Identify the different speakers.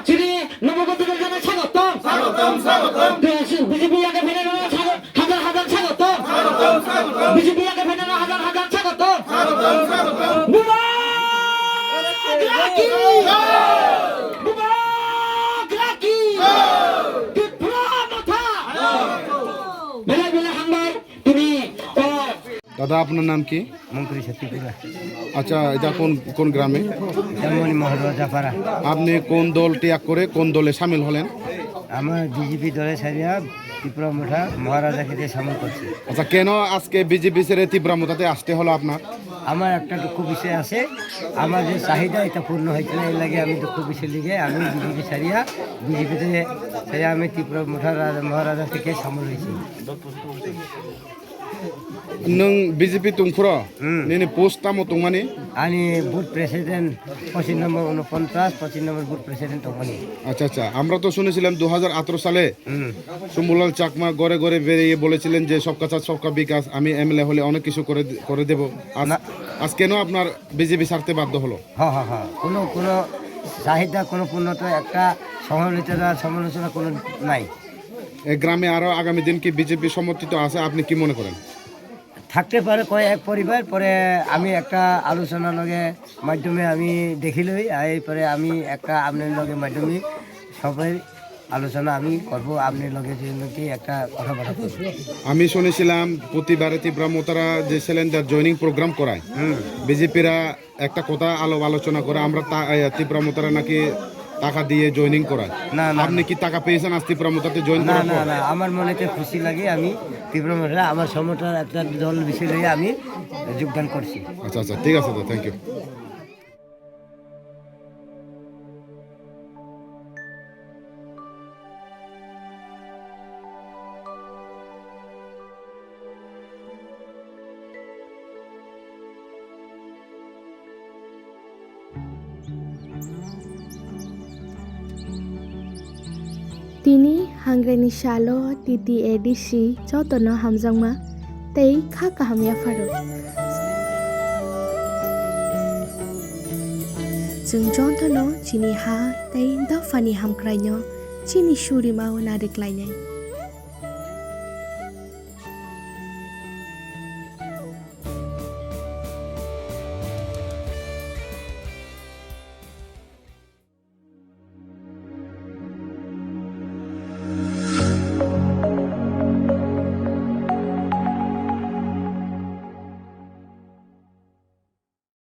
Speaker 1: চিনি নবগতিকের জন্য স্বাগতম বিজেপি আগে ফেলে হাজার হাজার স্বাগতম বিজেপি আগে ফেলে হাজার হাজার স্বাগতম
Speaker 2: দাদা আপনার নাম কি?
Speaker 3: মন্ত্রী সত্যিপুরা
Speaker 2: আচ্ছা, এটা কোন কোন গ্রামে?
Speaker 3: জামনি মহারাজাপাড়া।
Speaker 2: আপনি কোন দল ত্যাগ করে কোন দলে সামিল হলেন?
Speaker 3: আমার বিজেপি দলে সারিয়া ত্রিপুরা মুঠা মহারাজাকে দিয়ে সামিল করছি।
Speaker 2: আচ্ছা, কেন আজকে বিজেপি ছেড়ে তীব্রামতাতে আসতে হলো আপনার?
Speaker 3: আমার একটা দুঃখ বিষয় আছে, আমার যে চাহিদা এটা পূর্ণ হয়েছে না, এর লাগে আমি দুঃখ বিষয় লিগে আমি বিজেপি সারিয়া আমি ত্রিপুরা মুঠা মহারাজা থেকে সামিল হয়েছি।
Speaker 2: নং বিজেপি তুমফুরা নেনে পোস্ট তামো তুমানি
Speaker 3: আমি বুথ প্রেসিডেন্ট 25 নম্বর 49 25 নম্বর বুথ প্রেসিডেন্ট ওখানে।
Speaker 2: আচ্ছা আচ্ছা, আমরা তো শুনেছিলাম 2018 সালে শম্ভুলাল চাকমা গড়ে গড়ে বেরিয়ে বলেছিলেন যে সবকা সাথ সবকা বিকাশ, আমি এমএলএ হলে অনেক কিছু করে দেব। আজ কেন আপনার বিজেপি ছাড়তে বাধ্য হলো?
Speaker 3: হ্যাঁ হ্যাঁ হ্যাঁ, কোনো চাহিদা কোনো পূর্ণতা একটা সমালোচনা কোনো নাই।
Speaker 2: এই গ্রামে আরো আগামী দিন কি বিজেপি সমর্থিত আছে আপনি কি মনে করেন?
Speaker 3: থাকতে পারে এক পরিবার, পরে আমি একটা আলোচনার লগে মাধ্যমে আমি দেখিলই পরে আমি একটা আপনার লগে মাধ্যমে সবাই আলোচনা আমি করবো, আপনার লগে কি একটা কথাবার্তা করবো।
Speaker 2: আমি শুনেছিলাম প্রতিবারে তীব্রামতারা যে সিলিন্ডার জয়নিং প্রোগ্রাম করায়, বিজেপিরা একটা কথা আলোচনা করে আমরা তীব্রামতারা নাকি টাকা দিয়ে জয়েনিং করায়।
Speaker 3: না না,
Speaker 2: আপনি কি টাকা পেয়েছেন আজ তীব্রামতাতে জয়েন
Speaker 3: না
Speaker 2: করার
Speaker 3: না
Speaker 2: পর?
Speaker 3: না, আমার মনেতে খুশি লাগে, আমি তীব্রমতা আমার সমর্থন একটা দল বিষয় লইয়ে আমি যোগদান করছি।
Speaker 2: আচ্ছা আচ্ছা, ঠিক আছে দাদা, thank you.
Speaker 4: Tini hangreni shalo titi edisi jotono hamjangma tei kha kahamya faro. Jeng jotono chini ha tei dafani hamkrainyo chini shuri mau narik lainai.